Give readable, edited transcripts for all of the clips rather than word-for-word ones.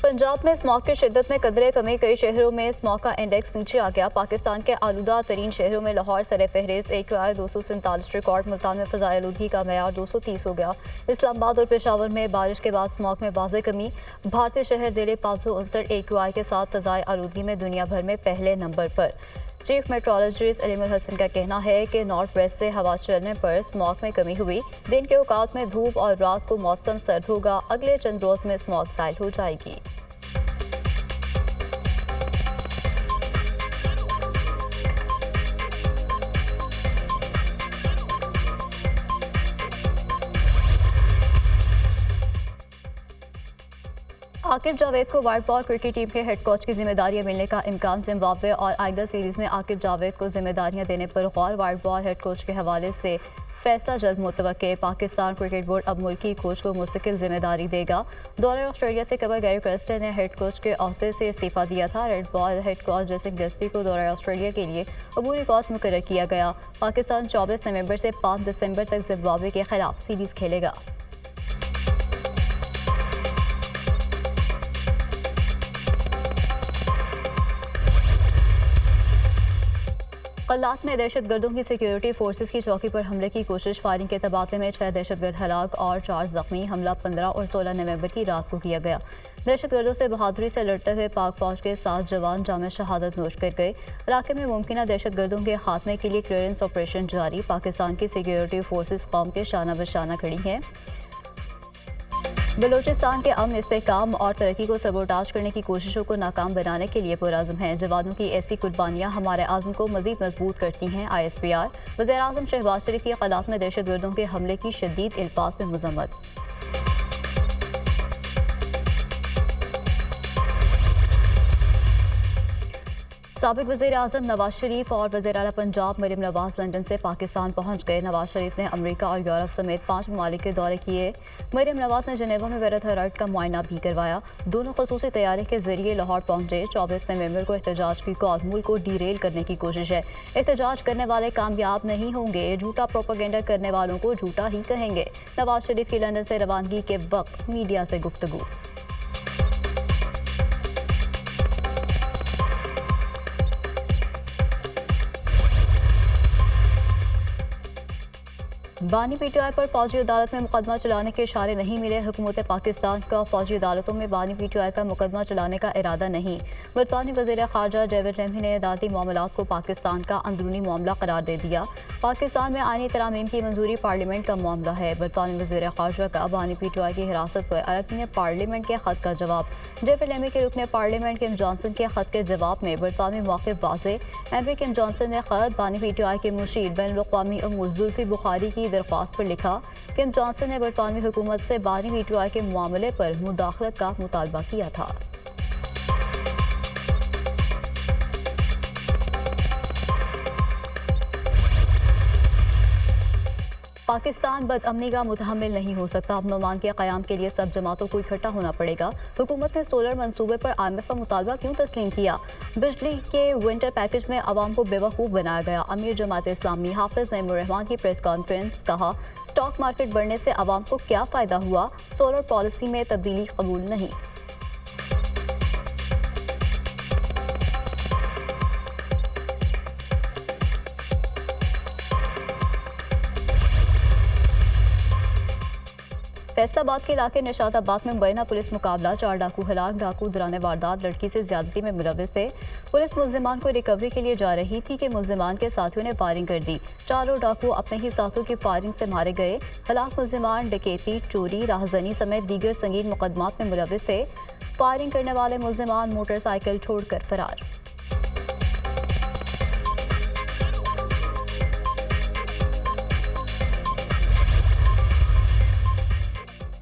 पंजाब में स्मॉग की शिद्दत में कदरे कमी, कई शहरों में स्मॉग का इंडेक्स नीचे आ गया। पाकिस्तान के आलूदा तरीन शहरों में लाहौर सरे फहरिस्त AQI 247 रिकॉर्ड, मुल्तान में फ़ज़ाई आलूदगी का मयार 230 हो गया। इस्लामाबाद और पेशावर में बारिश के बाद स्मॉग में वाज़े कमी। भारतीय शहर दिल्ली 559 AQI के साथ फ़ज़ाई आलूदगी में दुनिया भर में पहले नंबर पर। चीफ मेट्रोलॉजिस्ट अलीमुल हसन का कहना है कि नॉर्थ वेस्ट से हवा चलने पर स्मॉग में कमी हुई। दिन के औकात में धूप और रात को मौसम सर्द होगा। अगले चंद रोज में स्मॉग ज़ाइल हो जाएगी। आकिब जावेद को वाइट बॉल क्रिकेट टीम के हेड कोच की जिम्मेदारियां मिलने का इम्कान। जिम्बाब्वे और आइगल सीरीज में आकिब जावेद को जिम्मेदारियां देने पर गौर। वाइट बॉल हेड कोच के हवाले से फैसला जल्द मुतवक्के। पाकिस्तान क्रिकेट बोर्ड अब मुल्की कोच को मुस्तकिल जिम्मेदारी देगा। दौरे ऑस्ट्रेलिया से कबल गैरी क्रेस्टन ने हेड कोच के अहदे से इस्तीफा दिया था। Red ball head coach Jason Gillespie को दौरे ऑस्ट्रेलिया के लिए अबूरी कोच मुकर्रर किया गया। पाकिस्तान 24 नवंबर से 5 दिसंबर तक जिम्बाब्वे के खिलाफ सीरीज खेलेगा। कल्लात में दहशतगर्दों की सिक्योरिटी फोर्सेस की चौकी पर हमले की कोशिश। फायरिंग के तबादले में 6 दहशतगर्द हलाक और 4 जख्मी। हमला 15 और 16 नवंबर की रात को किया गया। दहशतगर्दों से बहादुरी से लड़ते हुए पाक फौज के 7 जवान जाम शहादत नोश कर गए। इलाके में मुमकिन दहशतगर्दों के खात्मे के लिए क्लियरेंस ऑपरेशन जारी। पाकिस्तान की सिक्योरिटी फोर्सेस कौम के शाना बशाना खड़ी हैं। बलूचिस्तान के अमन, इस्तेहकाम और तरक्की को सबोटाज करने की कोशिशों को नाकाम बनाने के लिए पुरअज़्म हैं। जवानों की ऐसी कुर्बानियाँ हमारे आज़म को मज़ीद मजबूत करती हैं। ISPR वज़ीर-ए-आज़म शहबाज शरीफ की क़यादत में दहशतगर्दों के हमले की शदीद अल्फाज में मज़म्मत। साबिक़ वज़ीर-ए-आज़म नवाज शरीफ और वज़ीर आला पंजाब मरियम नवाज लंदन से पाकिस्तान पहुँच गए। नवाज शरीफ ने अमेरिका और यूरोप समेत 5 ममालिक के दौरे किए। मरियम नवाज ने जनेवा में वेराथराइड का मुआयना भी करवाया। दोनों खसूसी तैयारी के जरिए लाहौर पहुँचे। 24 नवंबर को एहतजाज की कॉल, मुल्क को डीरेल करने की कोशिश है। एहतजाज करने वाले कामयाब नहीं होंगे। झूठा प्रोपेगेंडा करने वालों को झूठा ही कहेंगे। नवाज शरीफ की लंदन से रवानगी के वक्त मीडिया से गुफ्तगू। बानी PTI पर फौजी अदालत में मुकदमा चलाने के इशारे नहीं मिले। हुकूमत पाकिस्तान का फौजी अदालतों में बानी PTI का मुकदमा चलाने का इरादा नहीं। बरतानी वज़ीर ख़ारजा डेविड लेमी ने अदालती मामलात को पाकिस्तान का अंदरूनी मामला करार दे दिया। पाकिस्तान में आईनी तरामीम की मंजूरी पार्लियामेंट का मामला है। बरतानी वज़ीर ख़ारजा का बानी PTI की हिरासत पर अरकान पार्लियामेंट के खत का जवाब। डेविड लेमी के रुकन पार्लियामेंट किम जॉनसन के खत के जवाब में बरतानी मौक़िफ़ वाज़े। MP किम जॉनसन ने खत बानी PTI के मुशीर बैनुल-अक़वामी अमूर जुल्फ़ी बुखारी की दरख्वास्त पर लिखा। किम जॉनसन ने बरतानवी हुकूमत से बानी PTI के मामले पर मुदाखलत का मुतालबा किया था। पाकिस्तान बदअमनी का मुतहम्मिल नहीं हो सकता। अमन के क़याम के लिए सब जमातों को इकट्ठा होना पड़ेगा। हुकूमत ने सोलर मंसूबे पर IMF का मुतालबा क्यों तस्लीम किया? बिजली के विंटर पैकेज में अवाम को बेवकूफ़ बनाया गया। अमीर जमात इस्लामी हाफिज नईमुर रहमान की प्रेस कॉन्फ्रेंस। कहा, स्टॉक मार्केट बढ़ने से अवाम को क्या फ़ायदा हुआ? सोलर पॉलिसी में तब्दीली कबूल नहीं। फैसलाबाद के इलाके निशाताबाद में मुबैना पुलिस मुकाबला। 4 डाकू हलाक। डाकू दौरान वारदात लड़की से ज्यादती में मुलव्विस थे। पुलिस मुल्जिमान को रिकवरी के लिए जा रही थी कि मुल्जिमान के साथियों ने फायरिंग कर दी। चारों डाकू अपने ही साथियों की फायरिंग से मारे गए। हलाक मुल्जिमान डकैती, चोरी, राहजनी समेत दीगर संगीन मुकदमात में मुलव्विस थे। फायरिंग करने वाले मुल्जिमान मोटरसाइकिल छोड़कर फरार।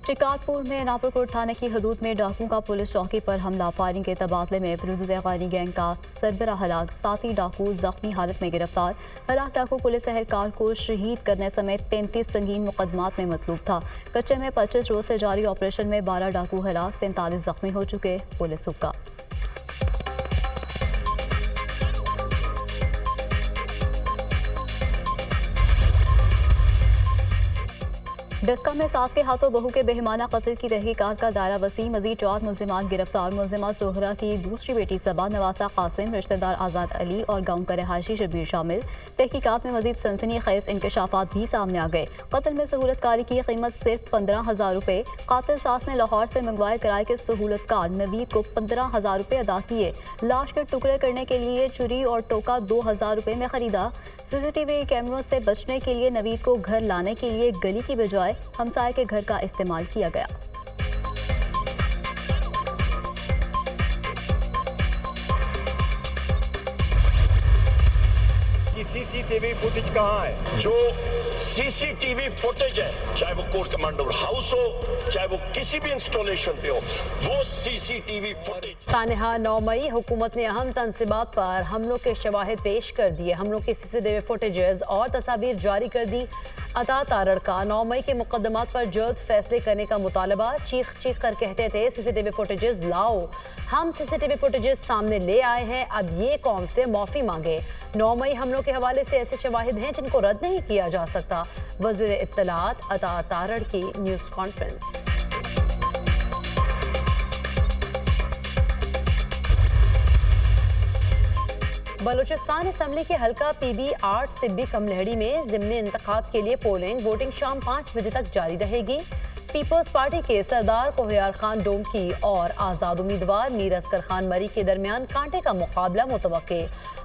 शिकारपुर में नापरकोट थाने की हदूद में डाकुओं का पुलिस चौकी पर हमला। फायरिंग के तबादले में फिरोजुल गैनी गैंग का सरबराह हलाक। 7 डाकू जख्मी हालत में गिरफ्तार। हलाक डाकू पुलिस एहलकार को शहीद करने समेत 33 संगीन मुकदमात में मतलूब था। कच्चे में 25 रोज से जारी ऑपरेशन में 12 डाकू हलाक, 43 जख्मी हो चुके। पुलिस हुक्का। डस्का में सास के हाथों बहू के बेहमाना कत्ल की तहकीकात का दायरा वसी, मजीद 4 मुल्जिमान गिरफ्तार। मुल्जिमा जोहरा की दूसरी बेटी सबा, नवासा कासिम, रिश्तेदार आज़ाद अली और गाँव का रहायशी शबीर शामिल। तहकीकात में मजीद सनसनी खेज इंकशाफात भी सामने आ गए। कत्ल में सहूलतकारी की कीमत सिर्फ 15,000 रुपये। कातिल सास ने लाहौर से मंगवाए किराए के सहूलतकार नवीद को 15,000 रुपये अदा किए। लाश के टुकड़े करने के लिए चुरी और टोका 2,000 रुपये में खरीदा। सीसीटीवी कैमरों से बचने के लिए नवीद को घर लाने के लिए गली की बजाय हमसाये के घर का इस्तेमाल किया गया। सीसीटीवी फुटेज कहाँ है? जो सीसीटीवी फुटेज है, चाहे वो कोर्ट कमांडर हाउस हो, चाहे वो किसी भी इंस्टॉलेशन पे हो, वो सीसीटीवी फुटेज। तानहा 9 मई हुकूमत ने अहम तनसीबात पर हमलों के शवाहिद पेश कर दिए। हमलों के सीसीटीवी फुटेजेस और तस्वीर जारी कर दी। अता तारड़ का 9 मई के मुकदमात पर जल्द फैसले करने का मुतालबा। चीख चीख कर कहते थे सीसीटीवी फुटेजेस लाओ। हम सीसीटीवी फुटेजेस सामने ले आए हैं, अब ये कौम से माफी मांगे। 9 मई हमलों के हवाले से ऐसे शवाहिद हैं जिनको रद्द नहीं किया जा सकता। वज़ीर इत्तलात अता तारड़ की न्यूज़ कॉन्फ्रेंस। बलूचिस्तान असम्बली के हल्का PB 8 सिब्बी कमलहड़ी में ज़िमनी इंतखाब के लिए वोटिंग शाम 5 बजे तक जारी रहेगी। पीपल्स पार्टी के सरदार कोहियार खान डोमकी और आज़ाद उम्मीदवार मीर असगर खान मरी के दरमियान कांटे का मुकाबला मुतवक्के।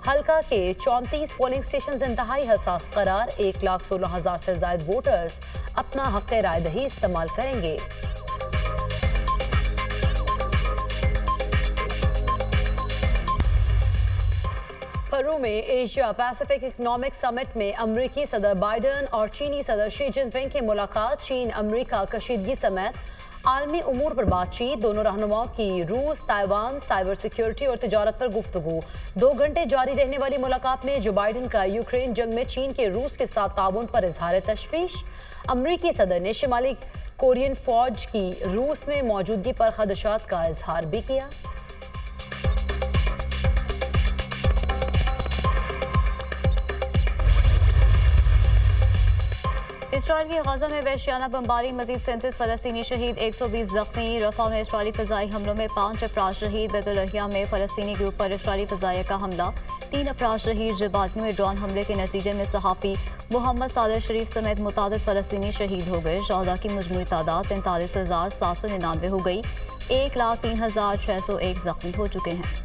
हल्का के 34 पोलिंग स्टेशन इंतहाई हसास करार। 1,16,000 से ज्यादा वोटर्स अपना हक राय दही इस्तेमाल करेंगे। पेरू में एशिया पैसिफिक इकोनॉमिक समिट में अमरीकी सदर बाइडन और चीनी सदर शी जिनपिंग की मुलाकात। चीन अमरीका कशीदगी समेत आलमी उमूर पर बातचीत। दोनों रहनुमाओं की रूस, ताइवान, साइबर सिक्योरिटी और तिजारत पर गुफ्तगू। 2 घंटे जारी रहने वाली मुलाकात में जो बाइडन का यूक्रेन जंग में चीन के रूस के साथ ताउन पर इजहार तशवीश। अमरीकी सदर ने शिमाली कोरियन फौज की रूस में मौजूदगी पर खदशात का इजहार भी किया। इसराइल की गजा में वहशियाना बमबारी, मजीद 37 फलस्तीनी शहीद, 120 जख्मी। रफा में इसराइली फजाई हमलों में 5 अफराद शहीद। बैतुलहिया में फलस्तीनी ग्रुप पर इसराइली फजाइया का हमला, 3 अफराद शहीद। जबालनी में ड्रोन हमले के नतीजे में सहाफ़ी मोहम्मद सादिर शरीफ समेत मुतादिद फलस्तीनी शहीद हो गए। शहदा की मजमूई तादाद 43,799 हो गई। 1,03,601 जख्मी हो चुके हैं।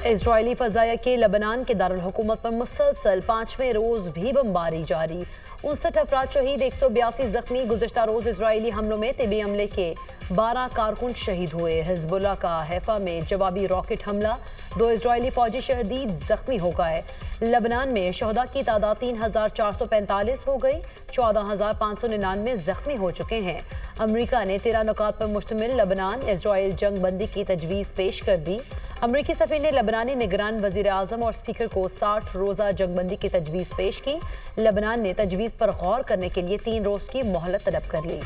इजरायली फजाया के लबनान के दारुल हुकूमत पर मुसलसल 5वें रोज भी बमबारी जारी। 59 अफराद शहीद, 182 जख्मी। गुज़श्ता रोज इजरायली हमलों में तिबी अमले के 12 कारकुन शहीद हुए। हिजबुल्लाह का हैफा में जवाबी रॉकेट हमला, 2 इजरायली फौजी शहीद जख्मी हो गए। लबनान में शहदा की तादाद 3,445 हो गई। 14,599 जख्मी हो चुके हैं। अमरीका ने 13 नुकात पर मुश्तमिल लबनान इजराइल जंग बंदी की तजवीज़ पेश कर दी। अमरीकी सफीर ने लबनानी निगरान वजीर आजम और स्पीकर को 60 रोज़ा जंग बंदी की तजवीज़ पेश की। लबनान ने तजवीज़ पर गौर करने के लिए 3 रोज़ की मोहलत तलब कर ली।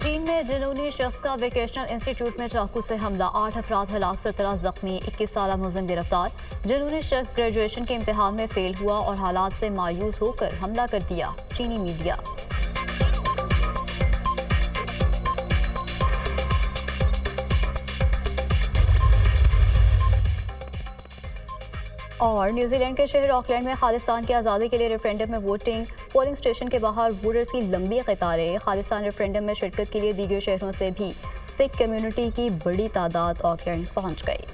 चीन में जुनूनी शख्स का वेकेशनल इंस्टीट्यूट में चाकू से हमला, 8 अफराद हलाक, 17 जख्मी। 21 साल मुलजिम गिरफ्तार। जुनूनी शख्स ग्रेजुएशन के इम्तिहान में फेल हुआ और हालात से मायूस होकर हमला कर दिया। चीनी मीडिया। और न्यूजीलैंड के शहर ऑकलैंड में खालिस्तान की आज़ादी के लिए रेफरेंडम में वोटिंग, पोलिंग स्टेशन के बाहर वोटर्स की लंबी कतारें। खालिस्तान रेफरेंडम में शिरकत के लिए दीगर शहरों से भी सिख कम्युनिटी की बड़ी तादाद ऑकलैंड पहुंच गई।